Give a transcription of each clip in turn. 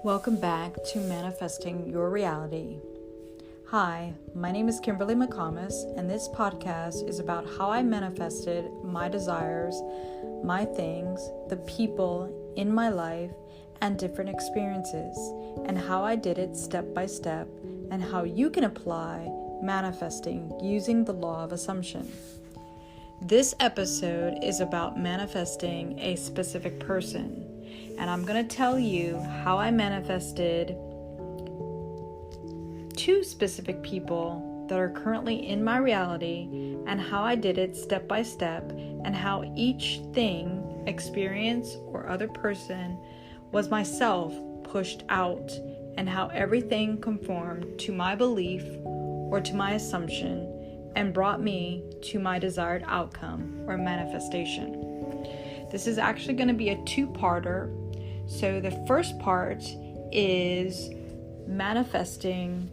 Welcome back to Manifesting Your Reality. Hi, my name is Kimberly McComas, and this podcast is about how I manifested my desires, my things, the people in my life, and different experiences, and how I did it step by step, and how you can apply manifesting using the law of assumption. This episode is about manifesting a specific person. And I'm going to tell you how I manifested two specific people that are currently in my reality and how I did it step by step and how each thing, experience, or other person was myself pushed out and how everything conformed to my belief or to my assumption and brought me to my desired outcome or manifestation. This is actually going to be a two-parter. So the first part is manifesting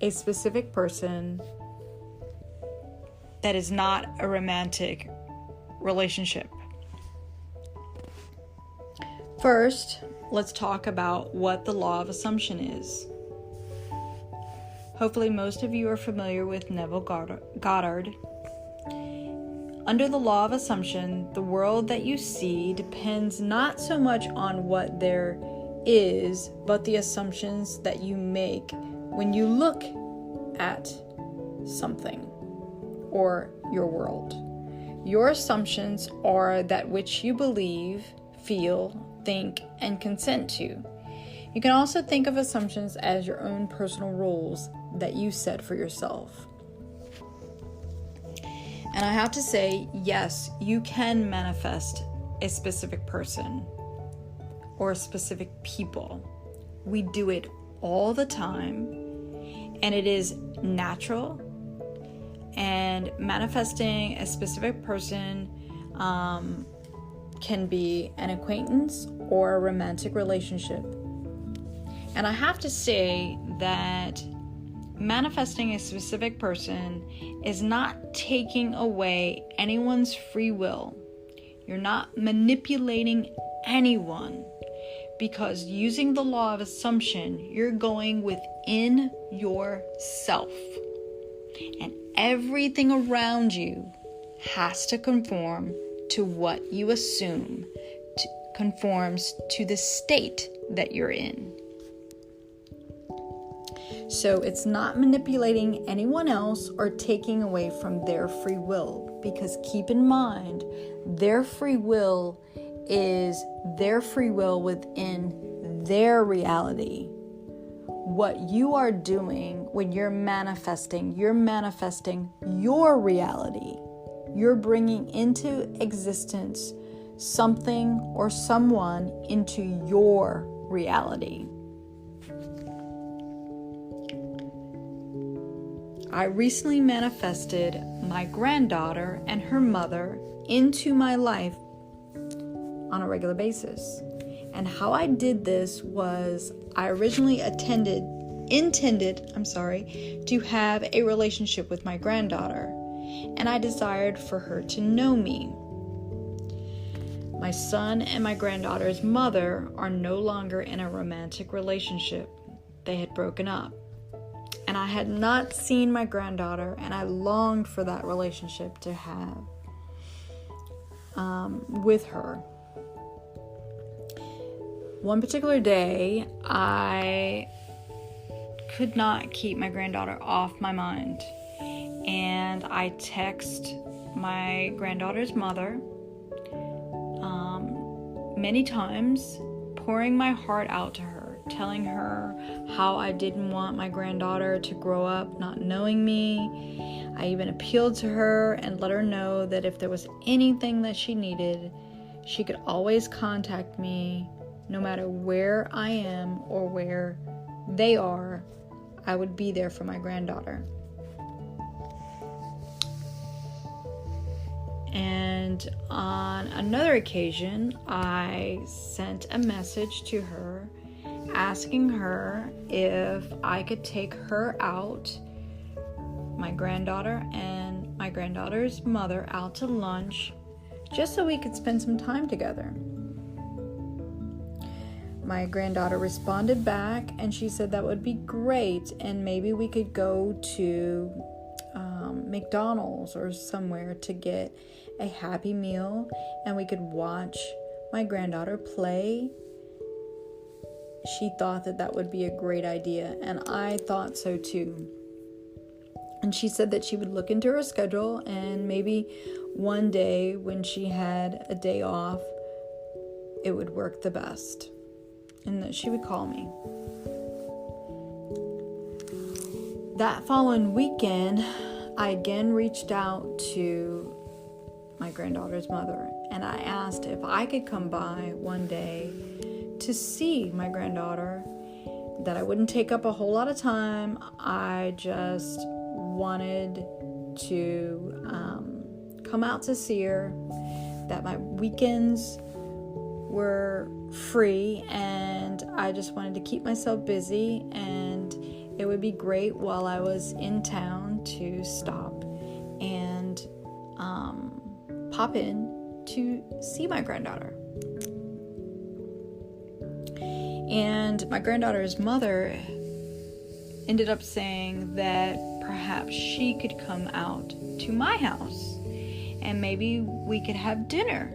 a specific person that is not a romantic relationship. First, let's talk about what the law of assumption is. Hopefully most of you are familiar with Neville Goddard. Under the law of assumption, the world that you see depends not so much on what there is, but the assumptions that you make when you look at something or your world. Your assumptions are that which you believe, feel, think, and consent to. You can also think of assumptions as your own personal rules that you set for yourself. And I have to say, yes, you can manifest a specific person or specific people. We do it all the time, and it is natural. And manifesting a specific person can be an acquaintance or a romantic relationship. And I have to say that manifesting a specific person is not taking away anyone's free will. You're not manipulating anyone, because using the law of assumption, you're going within yourself. And everything around you has to conform to what you assume conforms to the state that you're in. So it's not manipulating anyone else or taking away from their free will, because keep in mind, their free will is their free will within their reality. What you are doing when you're manifesting your reality. You're bringing into existence something or someone into your reality. I recently manifested my granddaughter and her mother into my life on a regular basis. And how I did this was I originally intended to have a relationship with my granddaughter, and I desired for her to know me. My son and my granddaughter's mother are no longer in a romantic relationship. They had broken up. And I had not seen my granddaughter, and I longed for that relationship to have with her. One particular day, I could not keep my granddaughter off my mind. And I text my granddaughter's mother many times, pouring my heart out to her, telling her how I didn't want my granddaughter to grow up not knowing me. I even appealed to her and let her know that if there was anything that she needed, she could always contact me. No matter where I am or where they are, I would be there for my granddaughter. And on another occasion, I sent a message to her asking her if I could take her out, my granddaughter and my granddaughter's mother, out to lunch just so we could spend some time together. my granddaughter responded back, and she said that would be great, and maybe we could go to McDonald's or somewhere to get a Happy Meal, and we could watch my granddaughter play. She thought that would be a great idea, and I thought so too. And she said that she would look into her schedule, and maybe one day when she had a day off, it would work the best, and that she would call me. That following weekend, I again reached out to my granddaughter's mother, and I asked if I could come by one day to see my granddaughter, that I wouldn't take up a whole lot of time. I just wanted to come out to see her, that my weekends were free, and I just wanted to keep myself busy, and it would be great while I was in town to stop and pop in to see my granddaughter. And my granddaughter's mother ended up saying that perhaps she could come out to my house and maybe we could have dinner.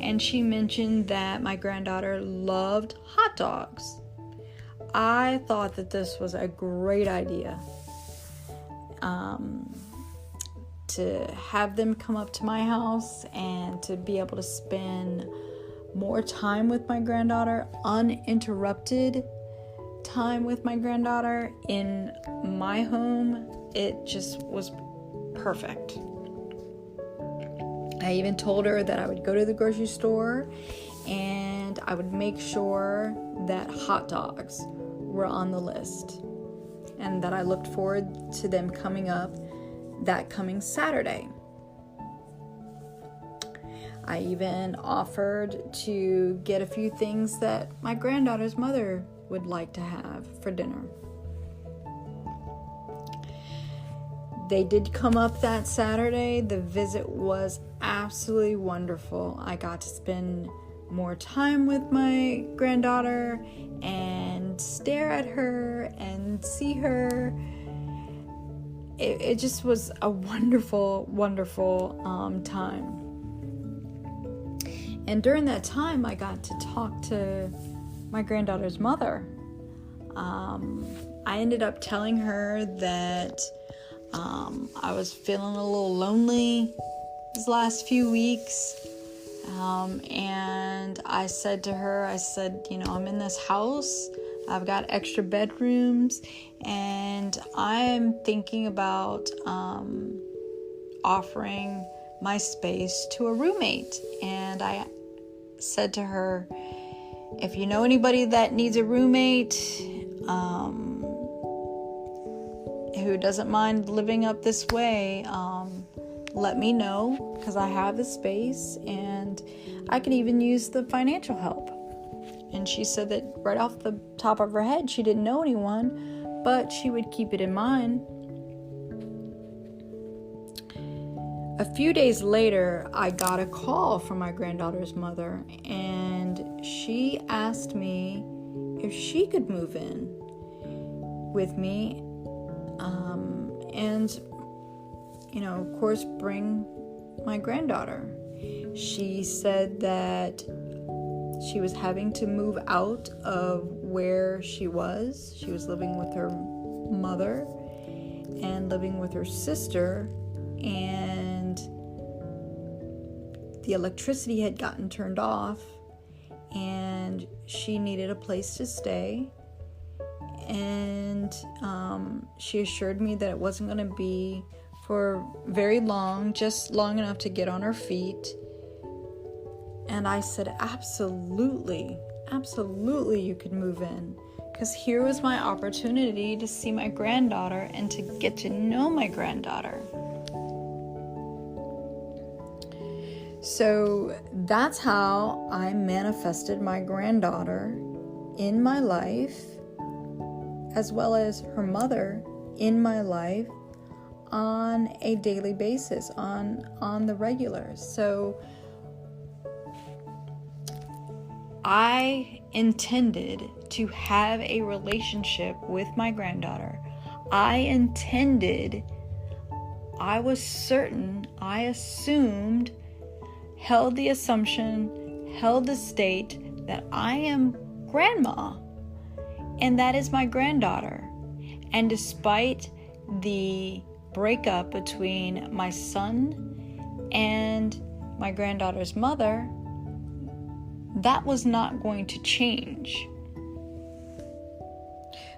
And she mentioned that my granddaughter loved hot dogs. I thought that this was a great idea, to have them come up to my house and to be able to spend more time with my granddaughter, uninterrupted time with my granddaughter in my home. It just was perfect. I even told her that I would go to the grocery store and I would make sure that hot dogs were on the list, and that I looked forward to them coming up that coming Saturday. I even offered to get a few things that my granddaughter's mother would like to have for dinner. They did come up that Saturday. The visit was absolutely wonderful. I got to spend more time with my granddaughter and stare at her and see her. It just was a wonderful, wonderful time. And during that time, I got to talk to my granddaughter's mother. I ended up telling her that I was feeling a little lonely these last few weeks. And I said to her, I'm in this house. I've got extra bedrooms, and I'm thinking about offering my space to a roommate. And I said to her, if you know anybody that needs a roommate, who doesn't mind living up this way, let me know, because I have the space and I can even use the financial help. And she said that right off the top of her head, she didn't know anyone, but she would keep it in mind. A few days later, I got a call from my granddaughter's mother, and she asked me if she could move in with me, and, of course, bring my granddaughter. She said that she was having to move out of where she was. She was living with her mother and living with her sister, and the electricity had gotten turned off, and she needed a place to stay. And she assured me that it wasn't going to be for very long, just long enough to get on her feet. And I said, absolutely, you could move in. Because here was my opportunity to see my granddaughter and to get to know my granddaughter. So that's how I manifested my granddaughter in my life, as well as her mother in my life on a daily basis, on the regular. So I intended to have a relationship with my granddaughter. I was certain, I assumed, held the assumption, held the state that I am grandma, and that is my granddaughter. And despite the breakup between my son and my granddaughter's mother, that was not going to change.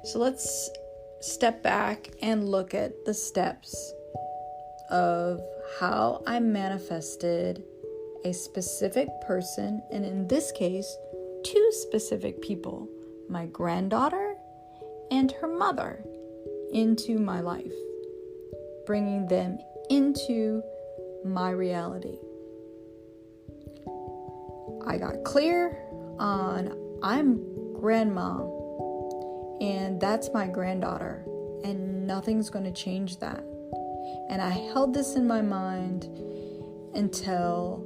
So let's step back and look at the steps of how I manifested a specific person, and in this case, two specific people, my granddaughter and her mother, into my life, bringing them into my reality. I got clear on I'm grandma, and that's my granddaughter, and nothing's going to change that. And I held this in my mind until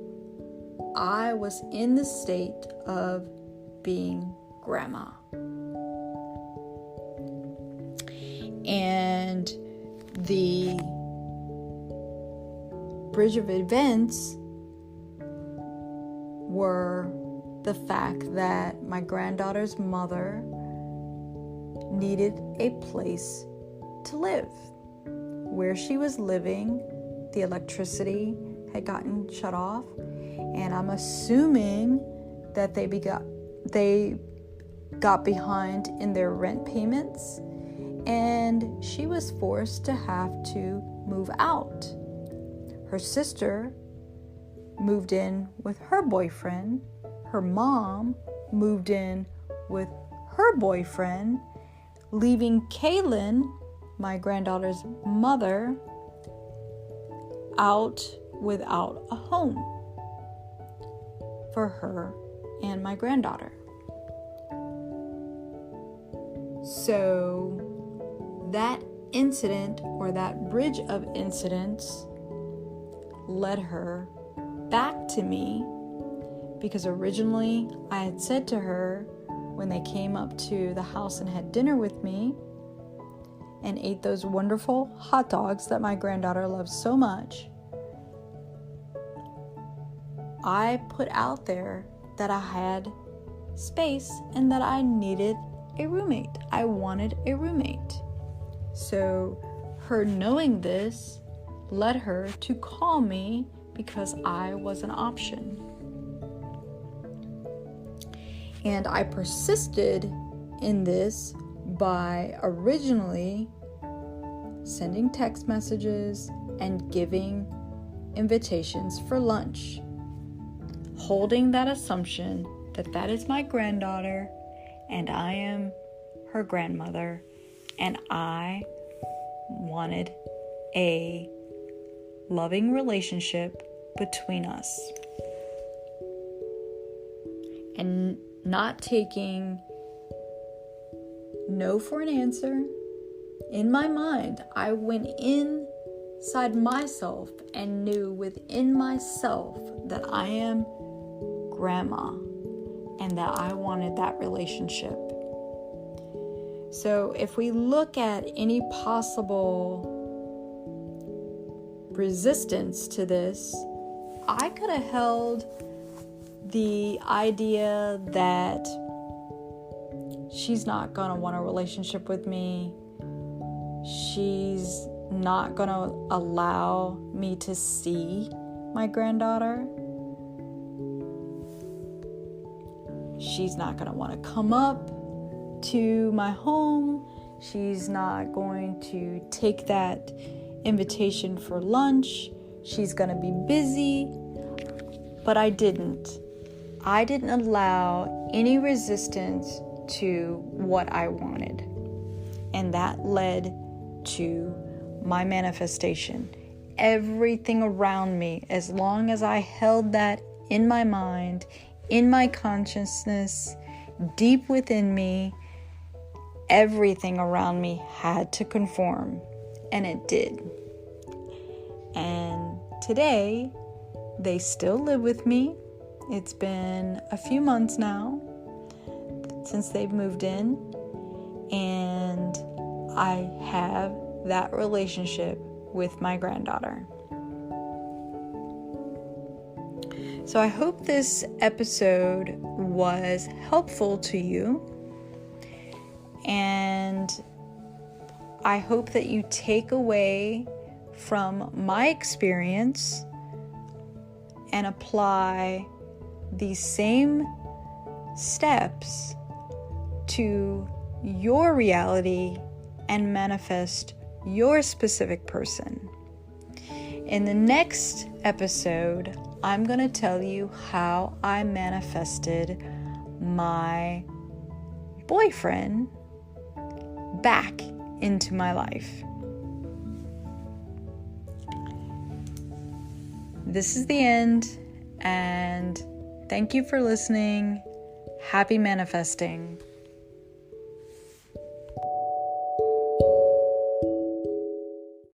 I was in the state of being grandma. And the bridge of events were the fact that my granddaughter's mother needed a place to live. Where she was living, the electricity had gotten shut off, and I'm assuming that they got behind in their rent payments, and she was forced to have to move out. Her sister moved in with her boyfriend. Her mom moved in with her boyfriend, leaving Kaylin, my granddaughter's mother, out without a home for her and my granddaughter. So that incident, or that bridge of incidents, led her back to me, because originally I had said to her when they came up to the house and had dinner with me and ate those wonderful hot dogs that my granddaughter loves so much, I put out there that I had space and that I needed a roommate. I wanted a roommate. So her knowing this led her to call me because I was an option. And I persisted in this by originally sending text messages and giving invitations for lunch, holding that assumption that that is my granddaughter and I am her grandmother, and I wanted a loving relationship between us. And not taking no for an answer. In my mind, I went inside myself and knew within myself that I am grandma and that I wanted that relationship. So if we look at any possible resistance to this, I could have held the idea that she's not going to want a relationship with me. She's not going to allow me to see my granddaughter. She's not going to want to come up to my home. She's not going to take that invitation for lunch. She's going to be busy. But I didn't allow any resistance to what I wanted. And that led to my manifestation. Everything around me, as long as I held that in my mind, in my consciousness, deep within me, everything around me had to conform. And it did. And today, they still live with me. It's been a few months now since they've moved in, and I have that relationship with my granddaughter. So I hope this episode was helpful to you, and I hope that you take away from my experience and apply these same steps to your reality and manifest your specific person. In the next episode, I'm going to tell you how I manifested my boyfriend back into my life. This is the end, and thank you for listening. Happy manifesting.